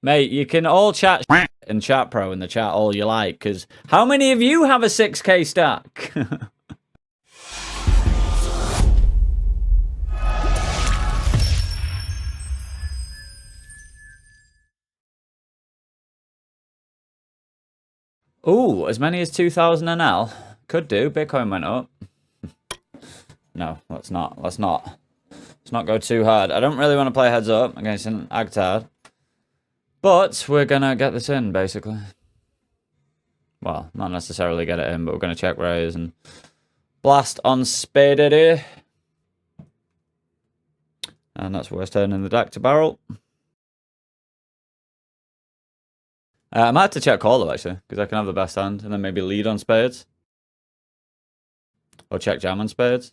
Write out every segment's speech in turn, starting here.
Mate, you can all chat and chat pro in the chat all you like, because how many of you have a 6k stack? Ooh, as many as 2,000 NL. Could do. Bitcoin went up. No, let's not. Let's not go too hard. I don't really want to play heads up against an Agtad. But we're going to get this in, basically. Well, not necessarily get it in, but we're going to check raise and blast on spadedy. And that's worst turn in the deck to barrel. I might have to check call though, actually, because I can have the best hand and then maybe lead on spades. Or check jam on spades.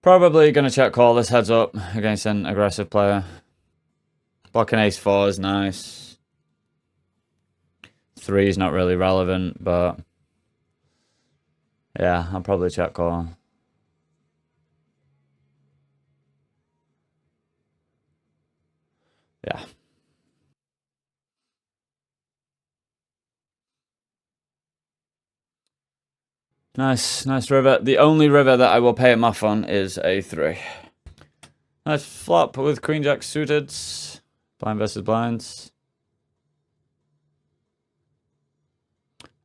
Probably going to check call this heads up against an aggressive player. Blocking ace 4 is nice. 3 is not really relevant, but yeah, I'll probably check call. Yeah. Nice river. The only river that I will pay him off on is a 3. Nice flop with queen jack suited. Blind versus blinds.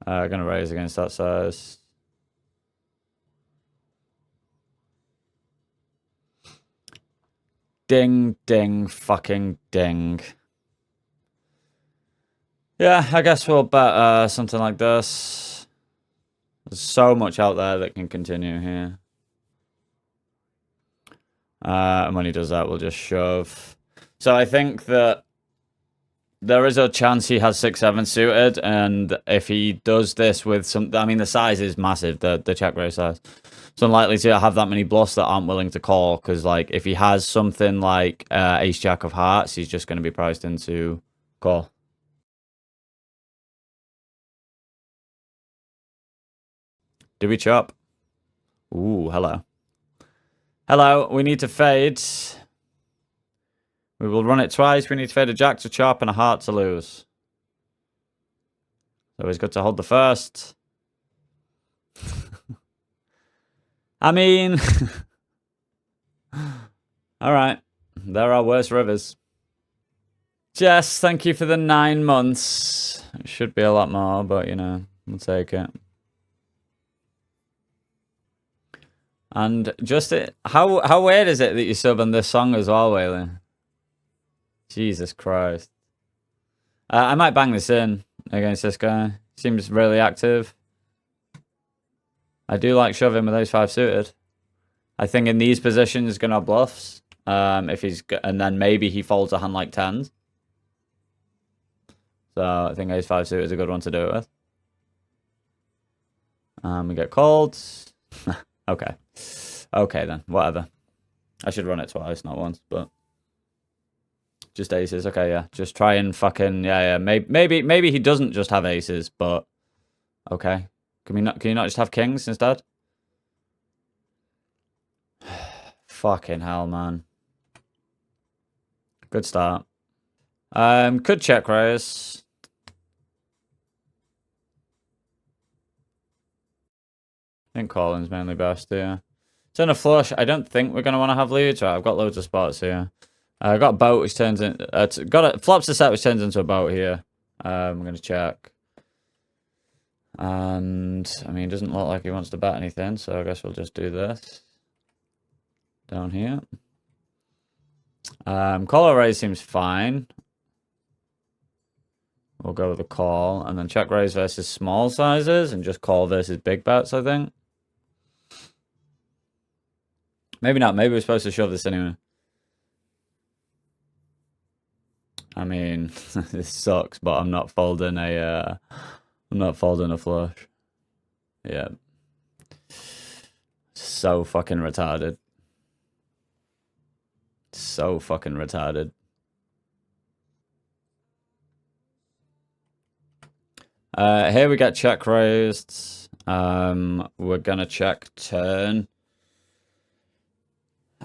Gonna raise against that size. Ding, ding, fucking ding. Yeah, I guess we'll bet something like this. There's so much out there that can continue here. And when he does that, we'll just shove. So I think that there is a chance he has 6-7 suited, and if he does this with some... I mean, the size is massive, the check raise size. It's unlikely to have that many bluffs that aren't willing to call, because, like, if he has something like ace-jack of hearts, he's just going to be priced into call. Do we chop? Ooh, hello. Hello, we need to fade. We will run it twice. We need to fade a jack to chop and a heart to lose. So he's got to hold the first. I mean... Alright. There are worse rivers. Jess, thank you for the 9 months. It should be a lot more, but, you know, we'll take it. And just how weird is it that you sub on this song as well, Whaley? Jesus Christ. I might bang this in against this guy. Seems really active. I do like shoving with ace-5 suited. I think in these positions he's gonna have bluffs. If he's and then maybe he folds a hand like 10s. So I think ace-5 suited is a good one to do it with. We get called. Okay. Okay then, whatever. I should run it twice, not once, but just aces. Okay, yeah. Just try and fucking yeah. Maybe he doesn't just have aces, but okay. Can you not just have kings instead? Fucking hell, man. Good start. Could check raise. I think calling's mainly best, yeah. Turn a flush. I don't think we're going to want to have leads. Right, I've got loads of spots here. I got a boat which turns in... flops a set which turns into a boat here. I'm going to check. And, I mean, it doesn't look like he wants to bet anything, so I guess we'll just do this. Down here. Call or raise seems fine. We'll go with a call. And then check raise versus small sizes, and just call versus big bets, I think. Maybe not. Maybe we're supposed to shove this anyway. I mean, this sucks, but I'm not folding a flush. Yeah. So fucking retarded. So fucking retarded. Here we get check raised. We're gonna check turn.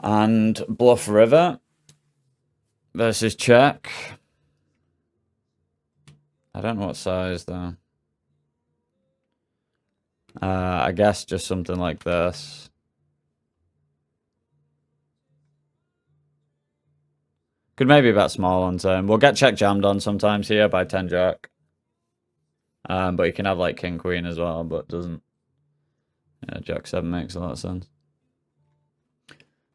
And bluff river versus check. I don't know what size though. I guess just something like this. Could maybe bet small on turn. We'll get check jammed on sometimes here by 10 jack. But you can have like king queen as well, but doesn't. Yeah, jack 7 makes a lot of sense.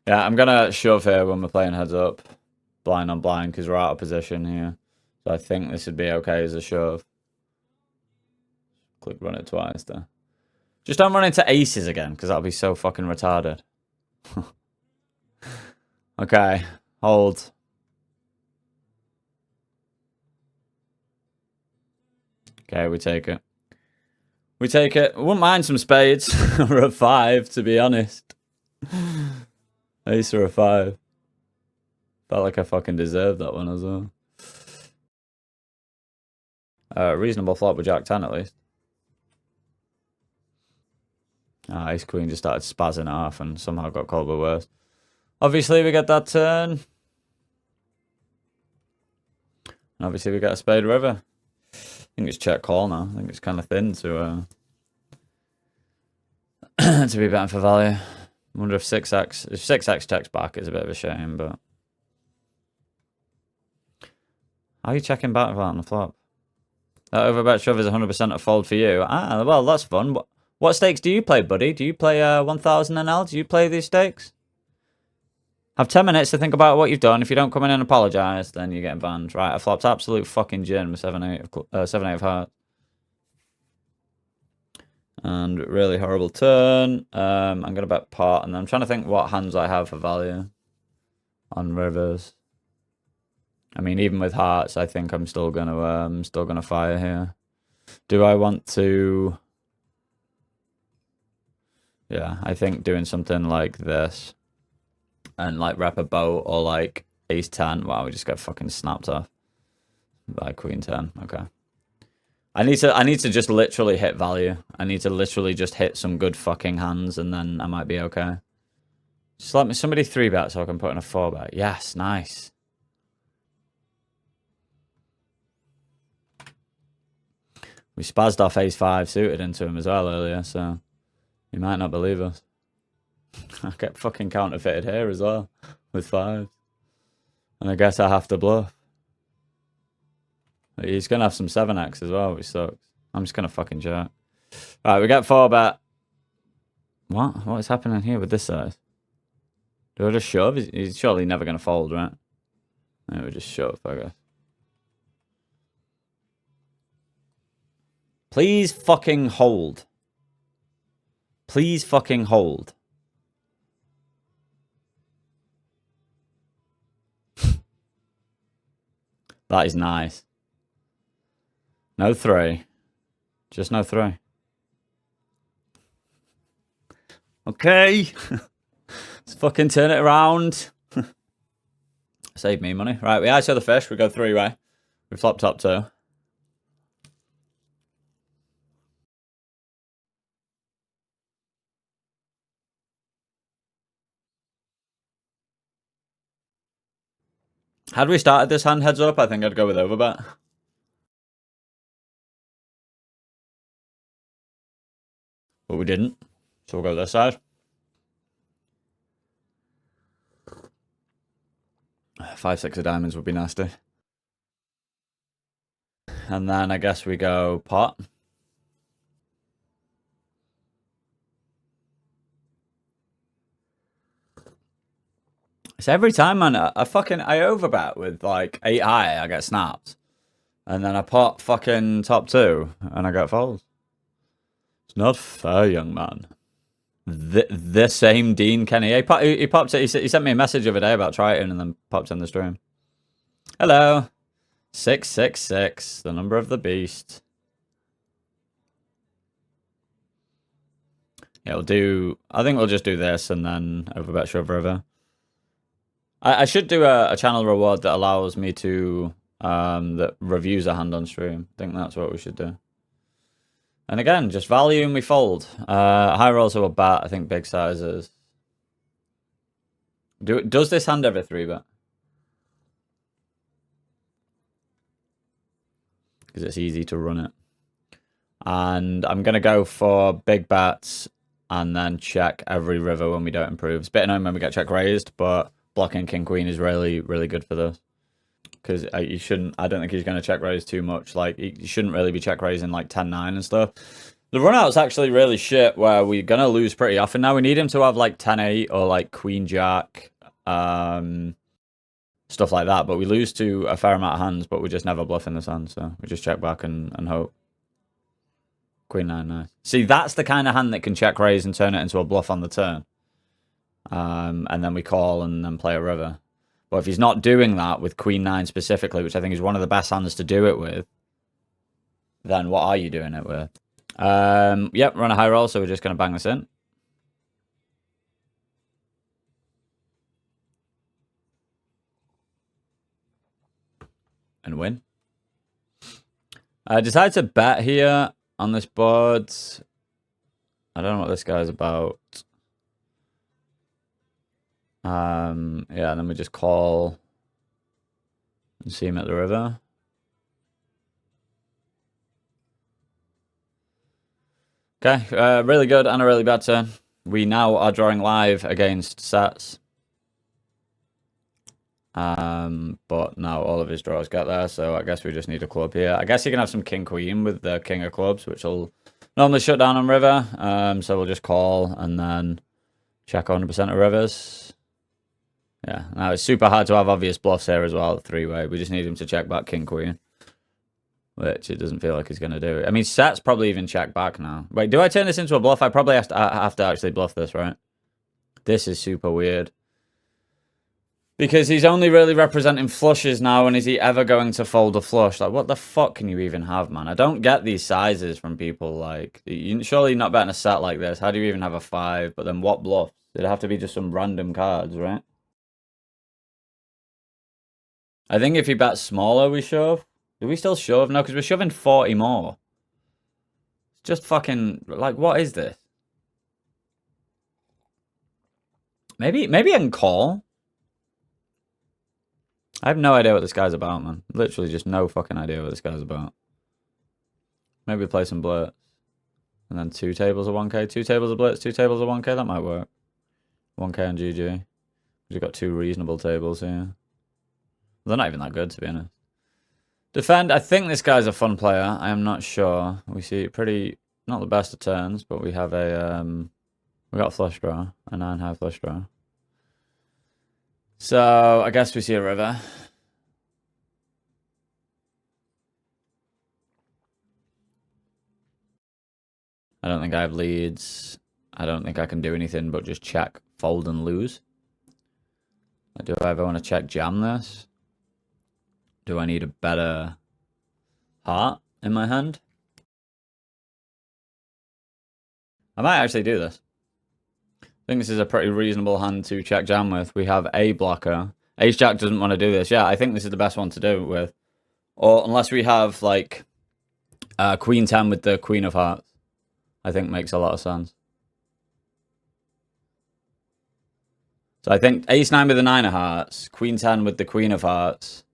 Yeah, I'm gonna shove here when we're playing heads up. Blind on blind because we're out of position here. So I think this would be okay as a shove. Click run it twice there. Just don't run into aces again because that'll be so fucking retarded. Okay, hold. Okay, we take it. We take it. Wouldn't mind some spades or a 5, to be honest. Ace or a 5. Felt like I fucking deserved that one as well. Reasonable flop with Jack 10 at least. Ace Queen just started spazzing off and somehow got called with worse. Obviously, we get that turn. And obviously, we get a spade river. I think it's check call now. I think it's kind of thin to to be betting for value. I wonder if 6x... If 6x checks back, it's a bit of a shame, but... How are you checking back for that on the flop? That overbet shove is 100% a fold for you. Ah, well, that's fun. What stakes do you play, buddy? Do you play 1000 NL? Do you play these stakes? Have 10 minutes to think about what you've done. If you don't come in and apologise, then you're getting banned. Right, I flopped absolute fucking gin with 7-8 of hearts. And really horrible turn. I'm going to bet pot, and then I'm trying to think what hands I have for value on rivers. I mean, even with hearts, I think I'm still gonna fire here. Do I want to? Yeah, I think doing something like this, and like rep a boat or like ace 10. Wow, we just got fucking snapped off by queen 10. Okay. I need to just literally hit value. I need to literally just hit some good fucking hands, and then I might be okay. Just let me somebody 3-bet so I can put in a 4-bet. Yes, nice. We spazzed off ace 5 suited into him as well earlier, so you might not believe us. I get fucking counterfeited here as well with 5. And I guess I have to bluff. But he's going to have some 7x as well, which sucks. I'm just going to fucking jerk. Right, we get 4-bet. What? What is happening here with this size? Do I just shove? He's surely never going to fold, right? Yeah, we just shove, I guess. Please fucking hold. Please fucking hold. That is nice. No 3. Just no 3. Okay. Let's fucking turn it around. Save me money. Right, we ISO the fish. We go 3-way. We flop top 2. Had we started this hand heads up, I think I'd go with overbet. But we didn't. So we'll go this side. 5-6 of diamonds would be nasty. And then I guess we go pot. So every time, man, I overbet with like 8 high, I get snapped. And then I pot fucking top 2 and I get folds. It's not fair, young man. The same Dean Kenny. He popped. He sent me a message the other day about Triton and then popped in the stream. Hello. 666, the number of the beast. Yeah, I think we'll just do this and then overbet shove river. I should do a channel reward that allows me to that reviews a hand on stream. I think that's what we should do. And again, just value and we fold. High rolls are a bat. I think big sizes. Does this hand ever 3-bet? Because it's easy to run it. And I'm going to go for big bets and then check every river when we don't improve. It's a bit annoying when we get check raised, but blocking king queen is really, really good for this. Because you shouldn't, I don't think he's going to check raise too much. Like, you shouldn't really be check raising like 10-9 and stuff. The run out's actually really shit where we're going to lose pretty often now. We need him to have like 10-8 or like queen jack, stuff like that. But we lose to a fair amount of hands, but we just never bluff in this hand. So we just check back and hope. Queen 9, nice. See, that's the kind of hand that can check raise and turn it into a bluff on the turn. And then we call and then play a river. But if he's not doing that with Queen 9 specifically, which I think is one of the best hands to do it with, then what are you doing it with? Yep, run a high roll, so we're just going to bang this in. And win. I decided to bet here on this board. I don't know what this guy's about. Yeah, and then we just call and see him at the river. Okay, really good and a really bad turn. We now are drawing live against sets. But now all of his draws get there, so I guess we just need a club here. I guess you can have some king queen with the king of clubs, which will normally shut down on river. So we'll just call and then check 100% of rivers. Yeah, now it's super hard to have obvious bluffs here as well, 3-way. We just need him to check back king queen, which it doesn't feel like he's going to do. I mean, sets probably even check back now. Wait, do I turn this into a bluff? I probably have to actually bluff this, right? This is super weird. Because he's only really representing flushes now, and is he ever going to fold a flush? Like, what the fuck can you even have, man? I don't get these sizes from people. Like, surely you're not betting a set like this. How do you even have a 5? But then what bluff? It'd have to be just some random cards, right? I think if he bets smaller, we shove. Do we still shove? No, because we're shoving 40 more. It's just fucking... Like, what is this? Maybe I can call. I have no idea what this guy's about, man. Literally just no fucking idea what this guy's about. Maybe play some blitz. And then 2 tables of 1k. 2 tables of blitz, 2 tables of 1k. That might work. 1k on GG. We've got 2 reasonable tables here. They're not even that good, to be honest. Defend. I think this guy's a fun player. I am not sure. We see pretty... Not the best of turns, but we have a... we got a flush draw. A 9-high flush draw. So, I guess we see a river. I don't think I have leads. I don't think I can do anything but just check, fold, and lose. Do I ever want to check jam this? Do I need a better heart in my hand? I might actually do this. I think this is a pretty reasonable hand to check jam with. We have a blocker. Ace-Jack doesn't want to do this. Yeah, I think this is the best one to do it with. Or unless we have, like, Queen 10 with the Queen of Hearts. I think makes a lot of sense. So I think Ace 9 with the 9 of Hearts. Queen 10 with the Queen of Hearts.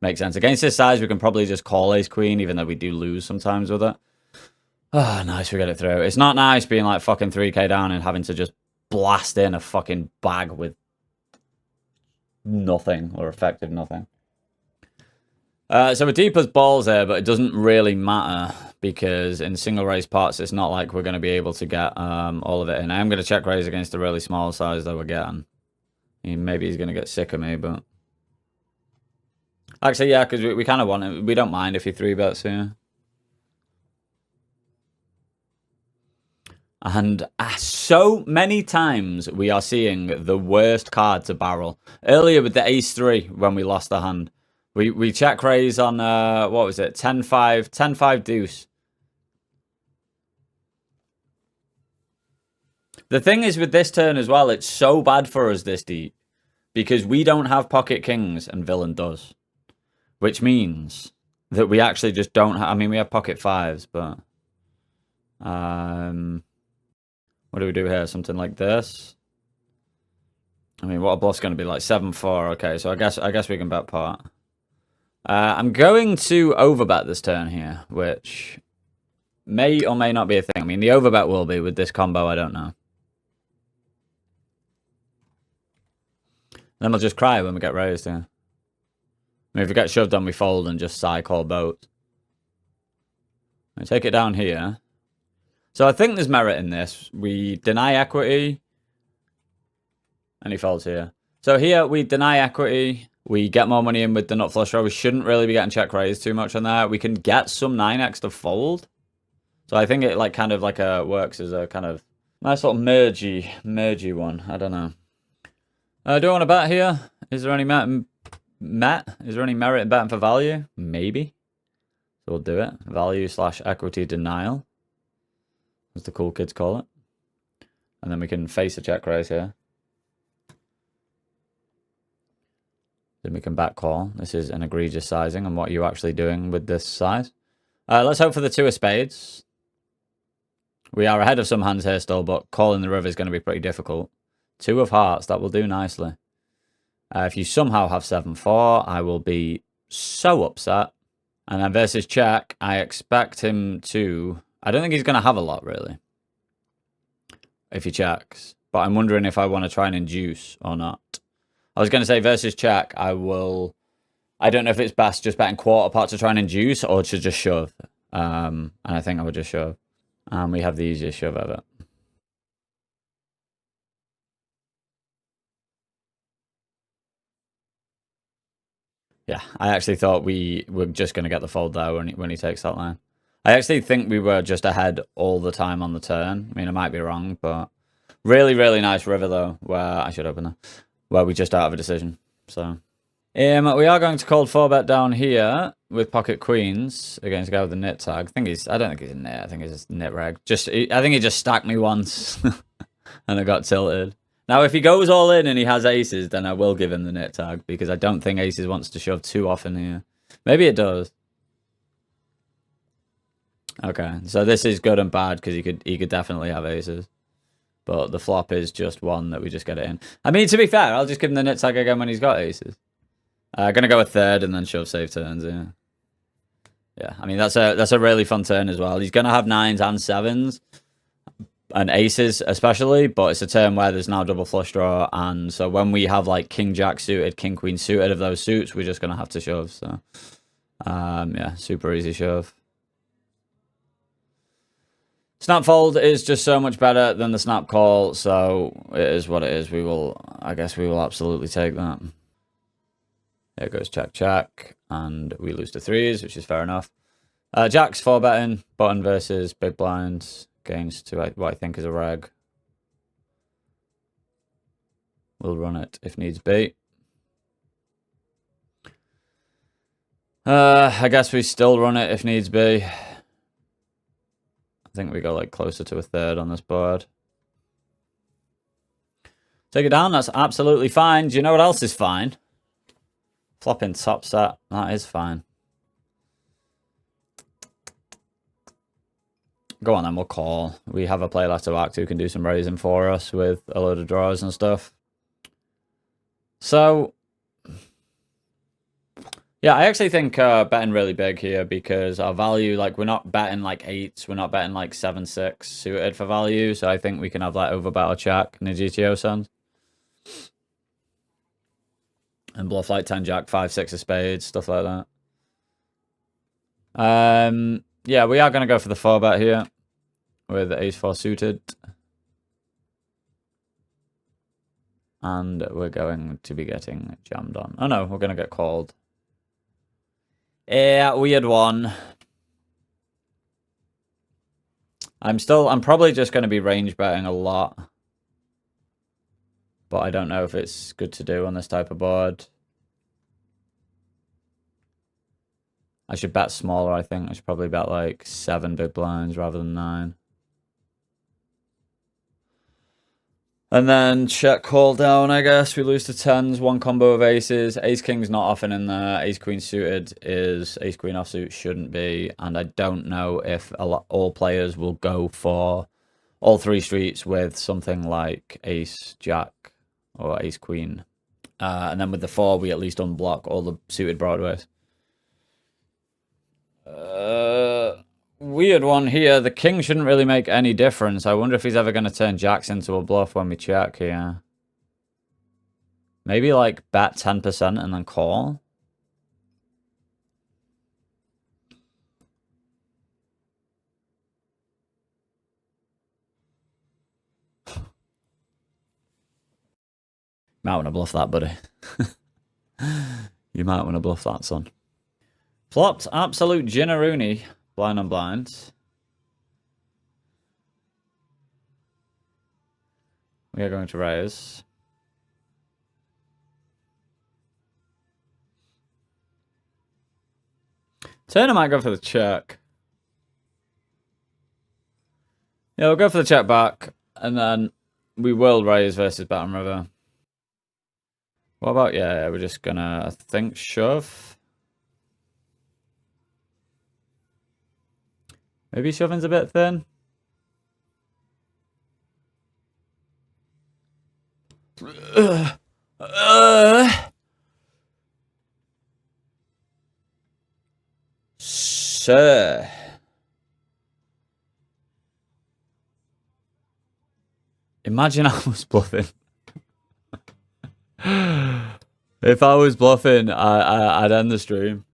Makes sense. Against this size, we can probably just call Ace Queen, even though we do lose sometimes with it. Oh, nice, we get it through. It's not nice being like fucking 3k down and having to just blast in a fucking bag with nothing or effective nothing. So we're deep as balls here, but it doesn't really matter because in single raise pots, it's not like we're going to be able to get all of it in. I am going to check raise against the really small size that we're getting. I mean, maybe he's going to get sick of me, but... Actually, yeah, because we kind of want it. We don't mind if he 3-bets here. And so many times we are seeing the worst card to barrel. Earlier with the ace 3 when we lost the hand. We check raise on, what was it? 10-5, 10-5 deuce. The thing is with this turn as well, it's so bad for us this deep. Because we don't have pocket kings and villain does. Which means that we actually just don't have... I mean, we have pocket 5s, but... what do we do here? Something like this. I mean, what a bluff's going to be like 7-4. Okay, so I guess we can bet pot. I'm going to overbet this turn here, which may or may not be a thing. I mean, the overbet will be with this combo. I don't know. Then we'll just cry when we get raised. Yeah. I mean, if we get shoved on, we fold and just side call both. I take it down here. So I think there's merit in this. We deny equity. And he folds here. So here we deny equity. We get more money in with the nut flush draw. We shouldn't really be getting check raised too much on that. We can get some 9x to fold. So I think it like kind of like works as a kind of nice little mergy one. I don't know. Do I want to bet here? Is there any Is there any merit in betting for value? Maybe. So we'll do it. Value / equity denial, as the cool kids call it. And then we can face a check raise here. Then we can back call. This is an egregious sizing on what you're actually doing with this size. Let's hope for the 2 of spades. We are ahead of some hands here still, but calling the river is going to be pretty difficult. 2 of hearts, that will do nicely. If you somehow have 7-4, I will be so upset. And then versus check, I expect him to... I don't think he's going to have a lot, really, if he checks. But I'm wondering if I want to try and induce or not. I was going to say versus check, I will... I don't know if it's best just betting quarter pot to try and induce or to just shove. And I think I would just shove. And we have the easiest shove ever. Yeah, I actually thought we were just going to get the fold there when he takes that line. I actually think we were just ahead all the time on the turn. I mean, I might be wrong, but really, really nice river, though, where I should open that, where we just out of a decision. So we are going to cold 4-bet down here with pocket queens against a guy with a nit tag. I don't think he's a nit. I think he's just nit reg. I think he just stacked me once and I got tilted. Now, if he goes all in and he has aces, then I will give him the nit tag because I don't think aces wants to shove too often here. Maybe it does. Okay, so this is good and bad because he could definitely have aces. But the flop is just one that we just get it in. I mean, to be fair, I'll just give him the nit tag again when he's got aces. Gonna go a third and then shove save turns, yeah. Yeah, I mean, that's a really fun turn as well. He's gonna have 9s and 7s. And aces especially, but it's a turn where there's now double flush draw, and so when we have like king jack suited, king queen suited of those suits, we're just gonna have to shove. So yeah, super easy shove. Snap fold is just so much better than the snap call, so it is what it is. I guess we will absolutely take that. There goes check check, and we lose to 3s, which is fair enough. Jack's 4-betting, button versus big blinds. Against what I think is a reg. We'll run it if needs be. I guess we still run it if needs be. I think we go like closer to a third on this board. Take it down, that's absolutely fine. Do you know what else is fine? Flopping top set, that is fine. Go on then, we'll call. We have a player left to act who can do some raising for us with a load of draws and stuff. So, yeah, I actually think betting really big here because our value, like, we're not betting like 8s, we're not betting like 7-6 suited for value, so I think we can have like overbet or check in the GTO sense. And bluff like 10 jack, 5-6 of spades, stuff like that. Yeah, we are going to go for the 4-bet here with the ace-4 suited. And we're going to be getting jammed on. Oh no, we're going to get called. Yeah, weird one. I'm probably just going to be range betting a lot. But I don't know if it's good to do on this type of board. I should bet smaller, I think. I should probably bet like 7 big blinds rather than 9. And then check call down, I guess. We lose to 10s, one combo of aces. Ace-king's not often in there. Ace-queen suited is. Ace-queen offsuit shouldn't be. And I don't know if all players will go for all 3 streets with something like ace-jack or ace queen. And then with the 4, we at least unblock all the suited broadways. Weird one here. The king shouldn't really make any difference. I wonder if he's ever going to turn jacks into a bluff when we check here. Maybe like bet 10% and then call. Might want to bluff that, buddy. You might want to bluff that, son. Flopped absolute Ginneroony. Blind on blind. We are going to raise. Turner might go for the check. Yeah, we'll go for the check back. And then we will raise versus bottom river. What about, yeah, we're just gonna, I think, shove. Maybe shoving's a bit thin. Sir. Imagine I was bluffing. If I was bluffing, I'd end the stream.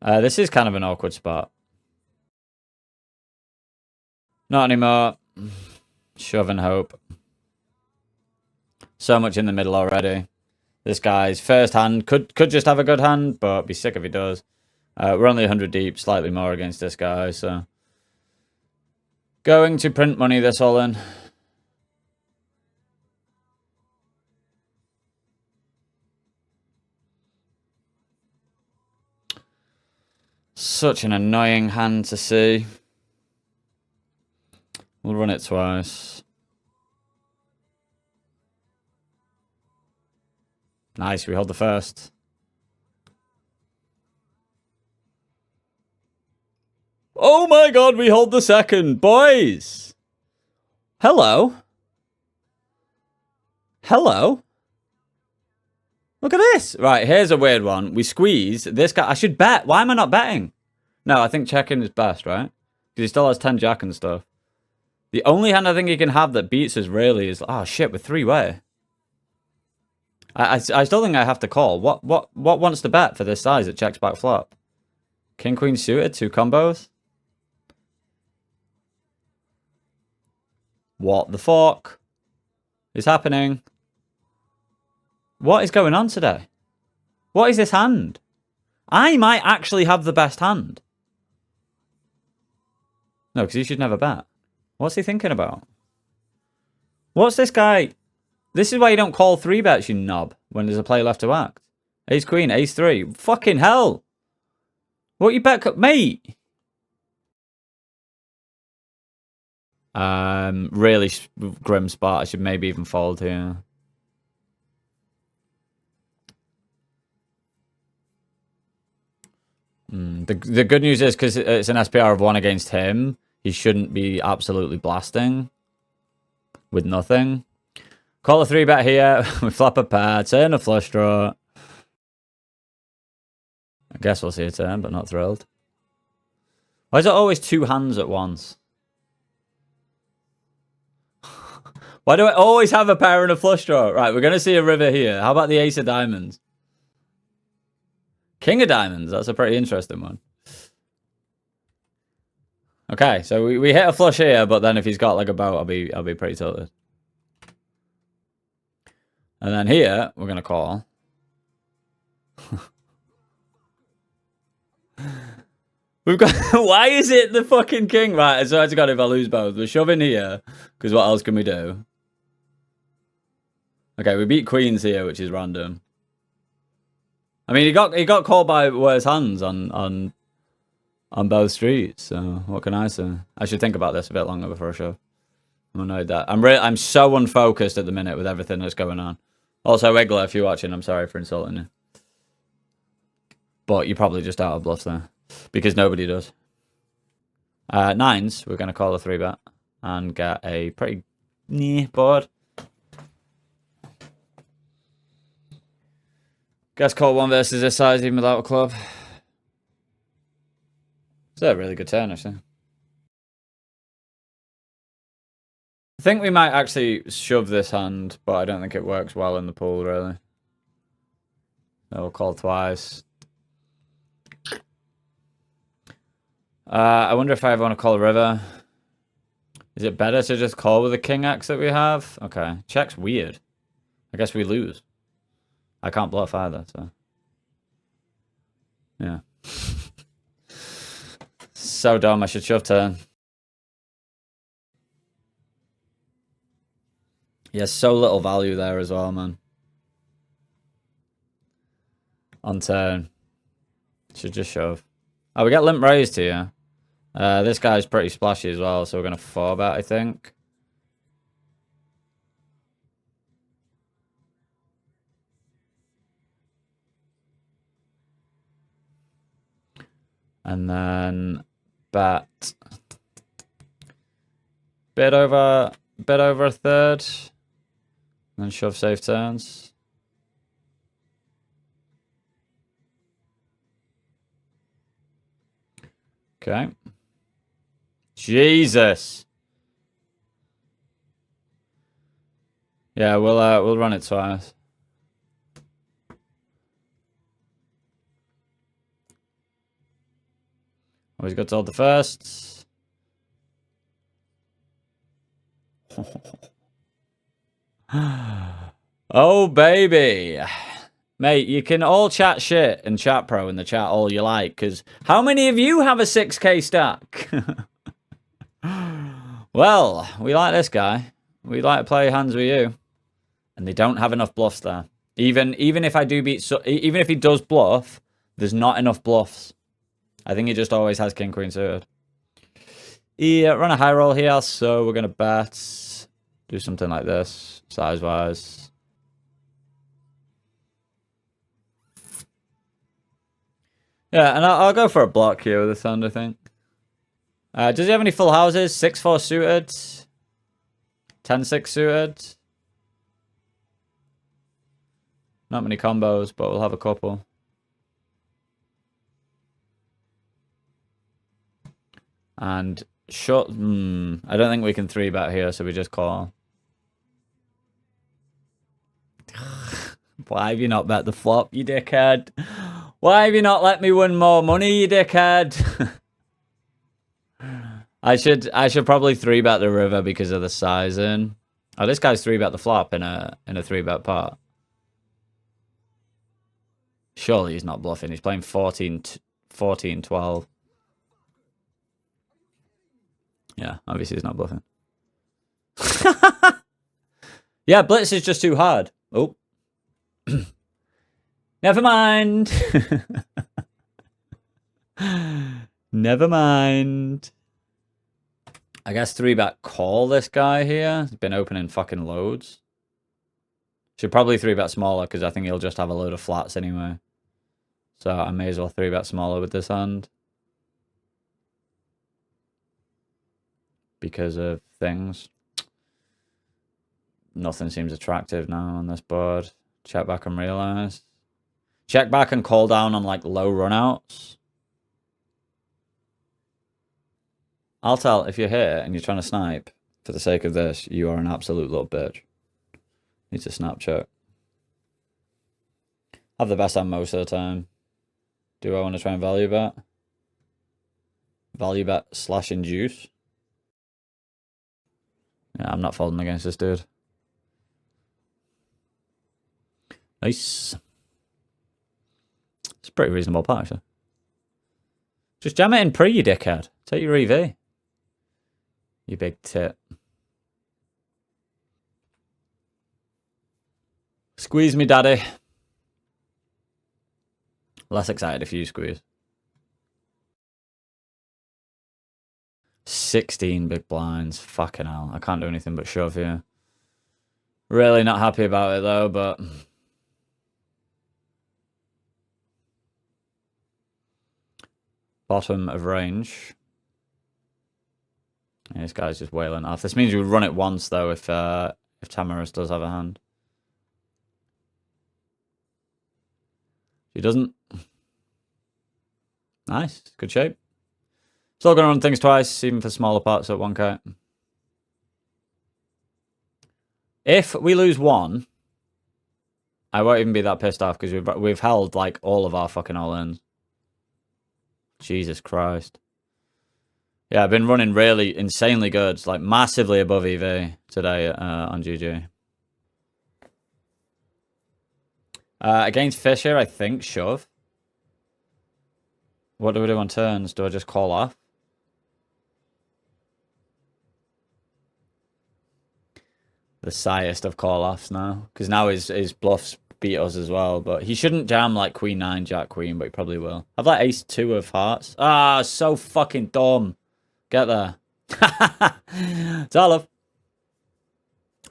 This is kind of an awkward spot. Not anymore. Shove and hope. So much in the middle already. This guy's first hand could just have a good hand, but be sick if he does. We're only 100 deep, slightly more against this guy, so... Going to print money this all in. Such an annoying hand to see. We'll run it twice. Nice, we hold the first. Oh my god, we hold the second, boys! Hello? Hello? Look at this. Right, here's a weird one. We squeeze. This guy, I should bet. Why am I not betting? No, I think checking is best, right? Because he still has 10 jack and stuff. The only hand I think he can have that beats us really is... Oh, shit, we're 3-way. I still think I have to call. What wants to bet for this size that checks back flop? King, queen suited, 2 combos. What the fuck is happening? What is going on today? What is this hand? I might actually have the best hand. No, because he should never bet. What's he thinking about? What's this guy? This is why you don't call 3 bets, you knob, when there's a play left to act. Ace queen, ace 3. Fucking hell. What you bet, mate? Really grim spot. I should maybe even fold here. The good news is, because it's an SPR of 1 against him, he shouldn't be absolutely blasting with nothing. Call a 3-bet here. We flop a pair. Turn a flush draw. I guess we'll see a turn, but not thrilled. Why is it always 2 hands at once? Why do I always have a pair and a flush draw? Right, we're going to see a river here. How about the ace of diamonds? King of diamonds. That's a pretty interesting one. Okay, so we hit a flush here, but then if he's got like a boat, I'll be pretty tilted. And then here, we're going to call. We've got... Why is it the fucking king? Right, I swear to God if I lose both. We're shoving here, because what else can we do? Okay, we beat queens here, which is random. I mean, he got called by worse hands on both streets, so what can I say? I should think about this a bit longer before I shove. I'm annoyed that... I'm so unfocused at the minute with everything that's going on. Also, Wiggler, if you're watching, I'm sorry for insulting you. But you're probably just out of bluff there. Because nobody does. 9s, we're going to call a 3-bet. And get a pretty Nah, bored. Guess call one versus this size even without a club. It's a really good turn, actually. I think we might actually shove this hand, but I don't think it works well in the pool, really. So we'll call twice. I wonder if I ever want to call a river. Is it better to just call with the king X that we have? Okay. Check's weird. I guess we lose. I can't bluff either, so. Yeah. So dumb, I should shove turn. He has so little value there as well, man. On turn. Should just shove. Oh, we get limp raised here. This guy's pretty splashy as well, so we're going to 4-bet, I think. And then bet. Bid over a third. And then shove safe turns. Okay. Jesus. Yeah, we'll run it twice. Always got to hold the first. Oh, baby. Mate, you can all chat shit and chat pro in the chat all you like, because how many of you have a 6k stack? Well, we like this guy. We like to play hands with you. And they don't have enough bluffs there. Even if I do beat... even if he does bluff, there's not enough bluffs. I think he just always has king, queen suited. He run a high roll here, so we're going to bet. Do something like this, size-wise. Yeah, and I'll go for a block here with this hand, I think. Does he have any full houses? 6-4 suited. 10-6 suited. Not many combos, but we'll have a couple. And short. I don't think we can 3-bet here, so we just call. Why have you not bet the flop, you dickhead? Why have you not let me win more money, you dickhead? I should probably 3-bet the river because of the sizing. Oh, this guy's 3-bet the flop in a 3-bet pot. Surely he's not bluffing. He's playing 14-12. Yeah, obviously he's not bluffing. Yeah, blitz is just too hard. Oh. Never mind. Never mind. I guess 3-bet call this guy here. He's been opening fucking loads. Should probably 3-bet smaller because I think he'll just have a load of flats anyway. So I may as well 3-bet smaller with this hand. Because of things. Nothing seems attractive now on this board. Check back and realize. Check back and call down on like low runouts. I'll tell, if you're here and you're trying to snipe, for the sake of this, you are an absolute little bitch. Need to Snapchat. Have the best hand most of the time. Do I want to try and value bet? Value bet / induce? Yeah, I'm not folding against this dude. Nice. It's a pretty reasonable pot, actually. Just jam it in pre, you dickhead. Take your EV. You big tit. Squeeze me, daddy. Less excited if you squeeze. 16 big blinds. Fucking hell. I can't do anything but shove here. Really not happy about it, though, but... Bottom of range. Yeah, this guy's just wailing off. This means we run it once though if Tamaris does have a hand. She doesn't. Nice, good shape. Still gonna run things twice, even for smaller pots at 1k. If we lose one, I won't even be that pissed off because we've held like all of our fucking all-ins. Jesus Christ. Yeah, I've been running really insanely good, like massively above EV today on GG. Against Fisher, I think shove. What do we do on turns? Do I just call off? The sighest of call-offs now. Because now his bluffs beat us as well. But he shouldn't jam like Queen 9, Jack Queen, but he probably will. I've like Ace 2 of hearts. Ah, so fucking dumb. Get there. It's all love.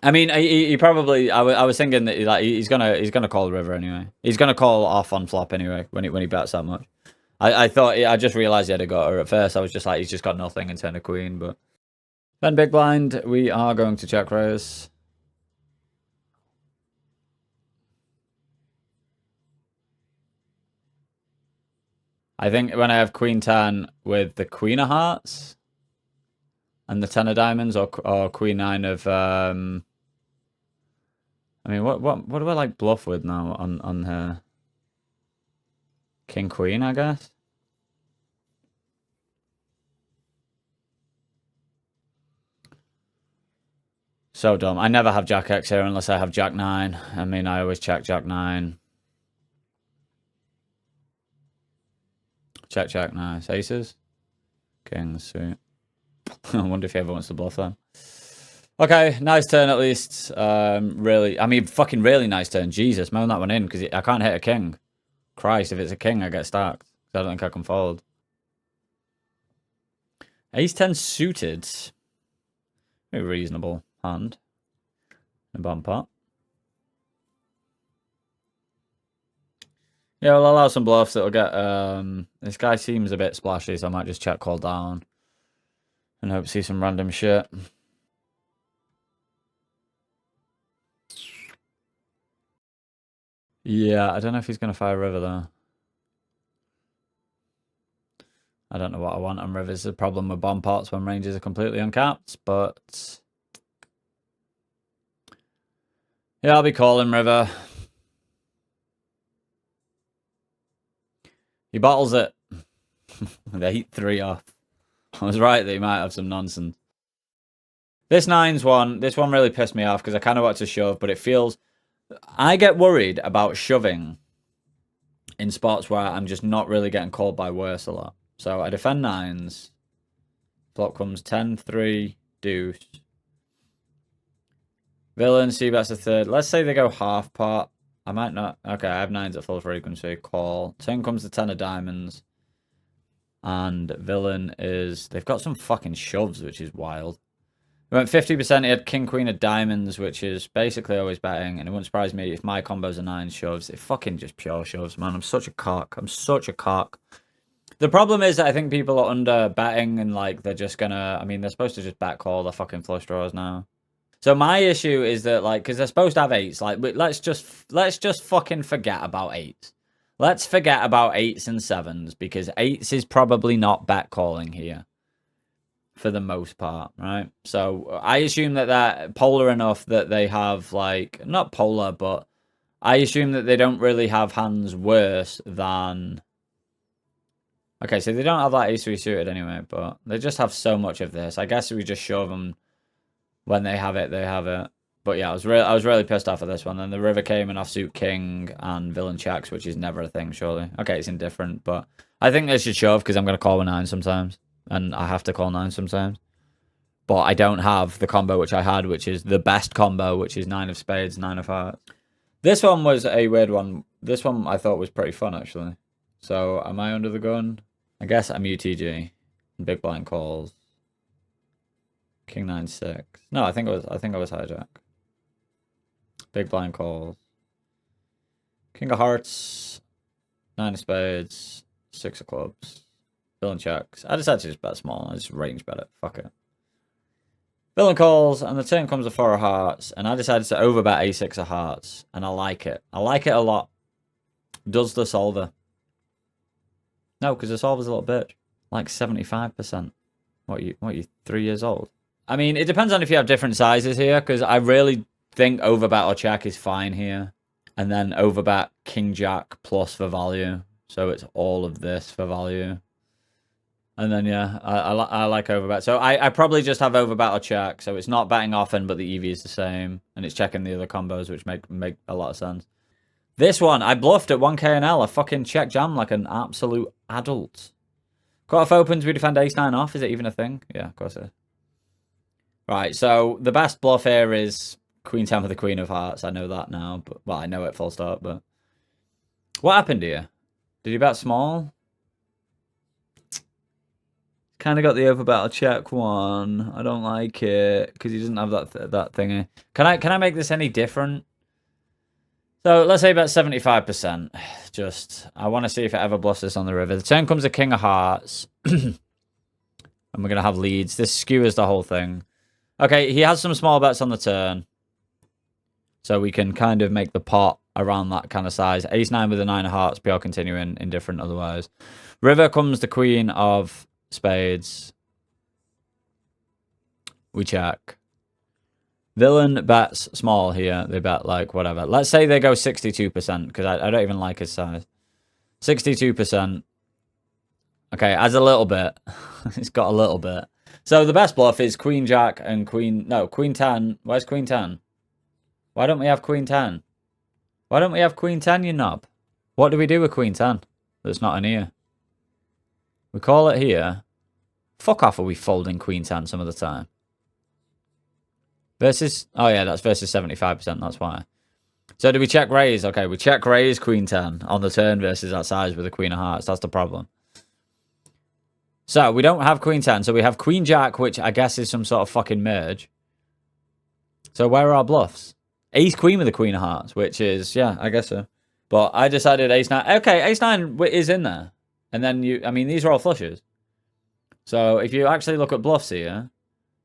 I mean, he probably. I was thinking that like he's gonna call the river anyway. He's gonna call off on flop anyway when he bets that much. I thought I just realized he had a gutter at first. I was just like he's just got nothing and turn a queen. But then big blind, we are going to check raise. I think when I have queen 10 with the queen of hearts and the 10 of diamonds, or queen 9 of I mean, what do I like bluff with now on her? King queen, I guess. So dumb. I never have Jack X here unless I have Jack 9. I mean, I always check Jack 9. Check Jack 9. Aces. King suit. I wonder if he ever wants to bluff them. Okay, nice turn at least. Really, I mean, fucking really nice turn. Jesus, moan that one in because I can't hit a king. Christ, if it's a king, I get stacked. I don't think I can fold. Ace 10 suited. Very reasonable hand. A bottom pot. Yeah, we'll allow some bluffs that'll get... this guy seems a bit splashy, so I might just check call down. And hope to see some random shit. Yeah, I don't know if he's going to fire river, though. I don't know what I want on rivers. The problem with bomb pots when ranges are completely uncapped, but... yeah, I'll be calling river. He bottles it. They heat 3 off. I was right that he might have some nonsense. This 9's one. This one really pissed me off because I kind of want to shove, but it feels... I get worried about shoving in spots where I'm just not really getting called by worse a lot. So I defend 9s. Flop comes 10, 3, deuce. Villain, C-bets a third. Let's say they go half pot. I might not. Okay, I have 9s at full frequency. Call. Turn comes the 10 of diamonds. And villain is... they've got some fucking shoves, which is wild. We went 50%. He had king, queen of diamonds, which is basically always betting. And it wouldn't surprise me if my combos are 9 shoves. It fucking just pure shoves, man. I'm such a cock. I'm such a cock. The problem is that I think people are under betting and like they're just gonna... I mean, they're supposed to just bet call their fucking flush draws now. So my issue is that like, because they're supposed to have 8s. Like, let's just fucking forget about 8s. Let's forget about 8s and 7s because 8s is probably not bet calling here. For the most part, right? So I assume that they're polar enough that they have like, not polar, but I assume that they don't really have hands worse than... okay, so they don't have that ace-3 suited anyway, but they just have so much of this. I guess we just show them when they have it, they have it. But yeah, I was really pissed off at this one. Then the river came and offsuit king and villain checks, which is never a thing, surely. Okay, it's indifferent, but I think they should shove because I'm going to call with 9 sometimes. And I have to call 9 sometimes. But I don't have the combo which I had, which is the best combo, which is 9 of spades, 9 of hearts. This one was a weird one. This one I thought was pretty fun, actually. So, am I under the gun? I guess I'm UTG. Big blind calls. King 9, 6. No, I think I was hijack. Big blind calls. King of hearts. 9 of spades. 6 of clubs. Villain checks. I decided to just bet small. I just range bet it. Fuck it. Villain calls, and the turn comes a 4 of hearts, and I decided to overbet a6 of hearts, and I like it. I like it a lot. Does the solver? No, because the solver's a little bitch. Like 75%. What are you 3 years old? I mean, it depends on if you have different sizes here, because I really think overbet or check is fine here. And then overbet king jack plus for value. So it's all of this for value. And then, yeah, I like overbet. So I probably just have overbet or check. So it's not betting often, but the EV is the same. And it's checking the other combos, which make a lot of sense. This one, I bluffed at 1k and L. I fucking check jam like an absolute adult. Cut-off opens, we defend ace-9 off. Is it even a thing? Yeah, of course it is. Right, so the best bluff here is queen-10 with the queen of hearts. I know that now. But well, I know it full stop, but... What happened here? Did you bet small? Kind of got the overbet or check one. I don't like it because he doesn't have that thingy. Can I make this any different? So let's say about 75%. Just I want to see if it ever bluffs this on the river. The turn comes a king of hearts, and we're gonna have leads. This skewers the whole thing. Okay, he has some small bets on the turn, so we can kind of make the pot around that kind of size. Ace-9 with the 9 of hearts. Pure continuing indifferent otherwise. River comes the queen of spades. We check. Villain bets small here. They bet like whatever. Let's say they go 62% because I don't even like his size. 62%. Okay, as a little bit. It's got a little bit. So the best bluff is queen jack and queen... No, queen 10. Where's queen 10? Why don't we have queen 10? Why don't we have queen 10, you knob? What do we do with queen 10? That's not in here. We call it here. Fuck off, are we folding queen 10 some of the time? Versus... Oh, yeah, that's versus 75%. That's why. So do we check raise? Okay, we check raise queen 10 on the turn versus that size with the queen of hearts. That's the problem. So we don't have queen 10. So we have queen jack, which I guess is some sort of fucking merge. So where are our bluffs? Ace queen with the queen of hearts, which is... Yeah, I guess so. But I decided ace-9... Okay, ace-9 is in there. And then you... I mean, these are all flushes. So if you actually look at bluffs here,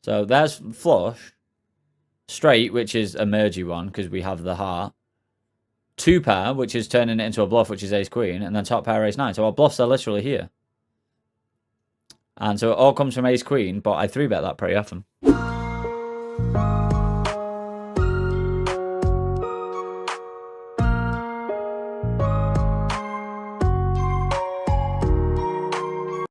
so there's flush, straight, which is a mergy one because we have the heart, 2 pair, which is turning it into a bluff, which is ace queen, and then top pair ace-9. So our bluffs are literally here. And so it all comes from ace queen, but I 3-bet that pretty often.